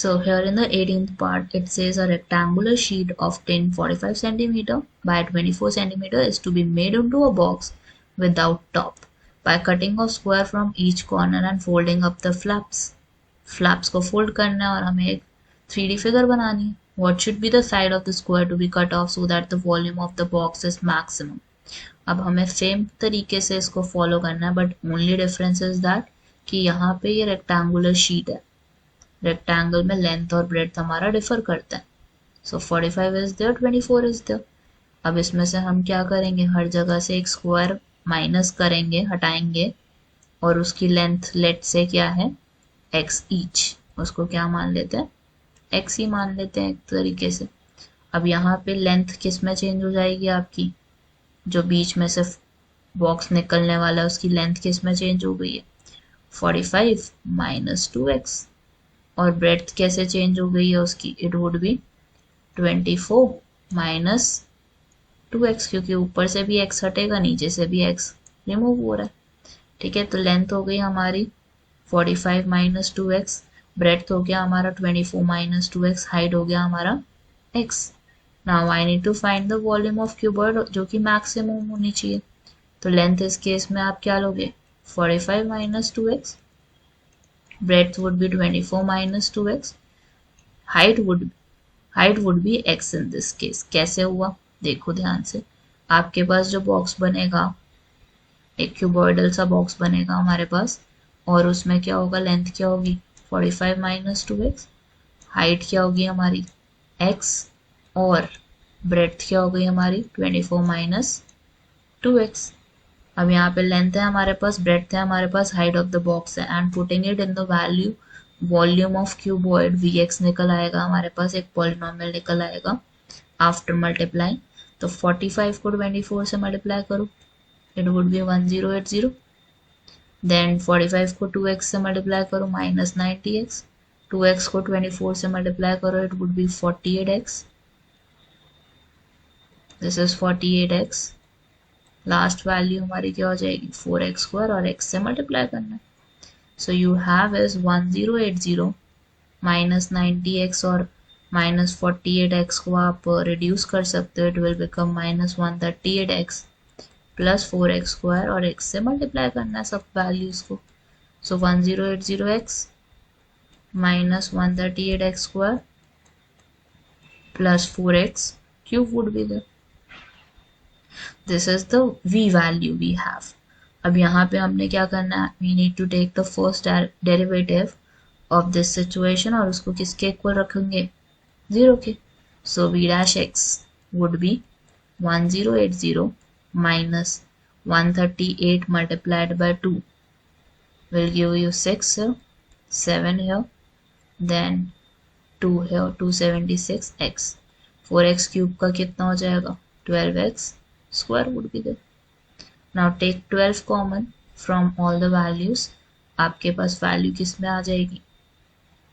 So here in the 18th part, it says a rectangular sheet of 1045 centimeter by 24 centimeter is to be made into a box without top by cutting a square from each corner and folding up the flaps. Flaps को fold करना है और हमें एक 3D figure बनानी है. What should be the side of the square to be cut off so that the volume of the box is maximum? अब हमें सेम तरीके से इसको फॉलो करना है, but only difference is that कि यहाँ पे ये रेक्टेंगुलर शीट है. रेक्टेंगल में लेंथ और ब्रेड्थ हमारा डिफर करता है. सो 45 इज देयर, 24 इज देयर. अब इसमें से हम क्या करेंगे, हर जगह से एक स्क्वायर माइनस करेंगे, हटाएंगे, और उसकी लेंथ लेट से क्या है x ईच, उसको क्या मान लेते हैं, x ही मान लेते हैं एक तरीके से. अब यहाँ पे लेंथ किस में चेंज हो जाएगी, आपकी जो बीच में से बॉक्स निकलने वाला है उसकी लेंथ किस में चेंज हो गई है, 45 माइनस 2x. और ब्रेड्थ कैसे चेंज हो गई है उसकी, it would B 24 minus 2x, क्योंकि ऊपर से भी x हटेगा, नीचे से भी x रिमूव हो रहा है. ठीक है, तो लेंथ हो गई हमारी 45 माइनस 2x, ब्रेड्थ हो गया हमारा 24 माइनस 2x, हाइट हो गया हमारा x. Now I need to find the volume of cuboid जो कि मैक्सिमम होनी चाहिए. तो लेंथ इस केस में आप क्या लोगे, 45 minus 2x, breadth would be 24 minus 2x, height would be x in this case. कैसे हुआ देखो ध्यान से. आपके पास जो बॉक्स बनेगा, एक क्यूबॉइडल सा बॉक्स बनेगा हमारे पास, और उसमें क्या होगा, लेंथ क्या होगी 45 माइनस 2x, हाइट क्या होगी हमारी x, और ब्रेड्थ क्या हो गई हमारी 24 माइनस 2x. अब यहाँ पे लेंथ है हमारे पास, ब्रेड्थ है हमारे पास, हाइट ऑफ द बॉक्स है, and putting it in the value volume of cuboid Vx निकल आएगा हमारे पास, एक पॉलिनोमियल निकल आएगा आफ्टर मल्टीप्लाइंग. तो 45 को 24 से मल्टीप्लाई करो, इट वुड बी 1080. देन 45 को 2x से मल्टीप्लाई करो, माइनस 90x. 2x को 24 से मल्टीप्लाई करो, it would B 48x. This is 48x. Last value हमारी क्या हो जाएगी, 4x स्क्वायर, और x से मल्टीप्लाई करना है. So you have is 1080 minus 90x, और माइनस 48x को आप रिड्यूस कर सकते हो, it will become minus 138x plus 4x square, और x से मल्टीप्लाई करना है सब वैल्यूज को. So 1080x minus 138x square plus 4x cube would be there. This is the v value we have. अब यहाँ पे हमने क्या करना है, we need to take the first derivative of this situation, और उसको किसके इक्वल रखेंगे, 0 के. So v dash x would be 1080 minus 138 multiplied by 2 will give you 6 here, 7 here, then 2 here, 276x. 4x cube का कितना हो जाएगा, 12x square would be there. Now take 12 common from all the values. आपके पास value किस में आ जाएगी,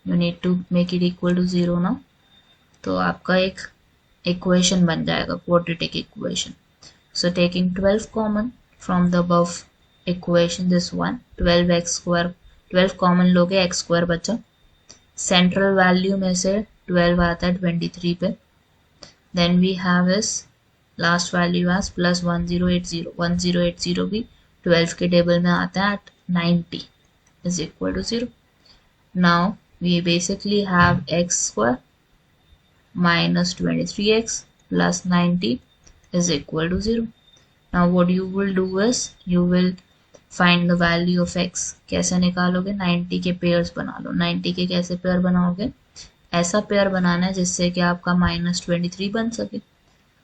you need to make it equal to 0 ना, तो आपका एक इक्वेशन बन जाएगा, quadratic equation. So taking 12 common from the above equation, this one 12x square, 12 common लोगे, x square बचा. सेंट्रल वैल्यू में से 12 आता है 23 पे. Then we have is last value आज प्लस 1080 भी 12 के टेबल में आता है at 90 is equal to 0. Now we basically have x square minus 23x plus 90 is equal to 0. Now what you will do is you will find the value of x. कैसे निकालोगे, 90 के pairs बना लो. 90 के कैसे pair बनाओगे, ऐसा pair बनाना है जिससे कि आपका माइनस 23 बन सके.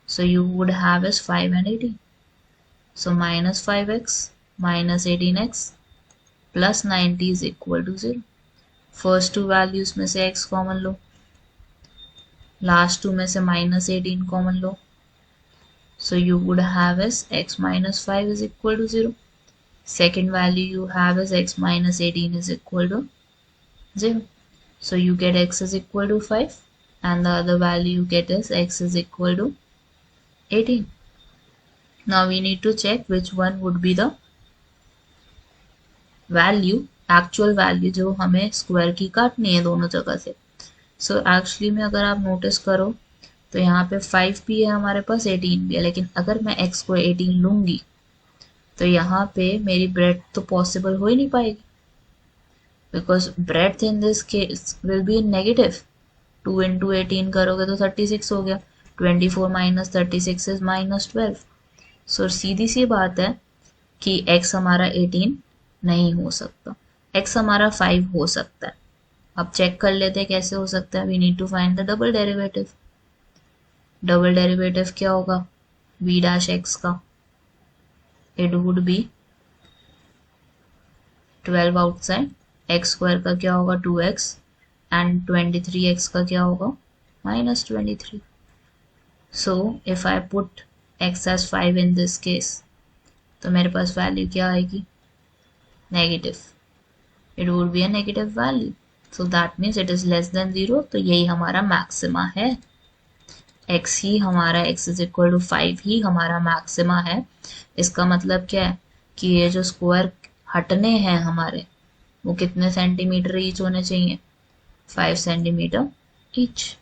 So you would have is 5 and 18. So minus 5x minus 18x plus 90 is equal to 0. First two values में से x common लो, last two में से minus 18 common low. So you would have is x minus 5 is equal to 0. Second value you have is x minus 18 is equal to 0. So you get x is equal to 5, and the other value you get is x is equal to 18. Now we need to check which one would be the value, actual value जो हमें square की काटनी है दोनों जगह से. So actually में अगर आप नोटिस करो तो यहाँ पे 5 भी है हमारे पास, 18 भी है, लेकिन अगर मैं x को 18 लूंगी तो यहाँ पे मेरी ब्रेथ तो पॉसिबल हो ही नहीं पाएगी, because breadth in this case will be negative. 2 into 18 करोगे तो 36 हो गया, 24 माइनस 36 इज -12। सो सीधी सी बात है कि x हमारा 18 नहीं हो सकता, x हमारा 5 हो सकता है। अब चेक कर लेते हैं कैसे हो सकता है। We need to find the double derivative. Double derivative क्या होगा v डैश x का? It would be 12 outside, X square का क्या होगा 2x, एंड 23x का क्या होगा -23। So if I put x as 5 in this case तो मेरे पास वैल्यू क्या आएगी? Negative. It would be a negative value, so that means it is less than 0। तो यही हमारा मैक्सिमा है, x ही हमारा x इज इक्वल टू 5 ही हमारा मैक्सिमा है। इसका मतलब क्या है कि ये जो स्क्वायर हटने हैं हमारे वो कितने सेंटीमीटर ईच होने चाहिए? 5 सेंटीमीटर ईच।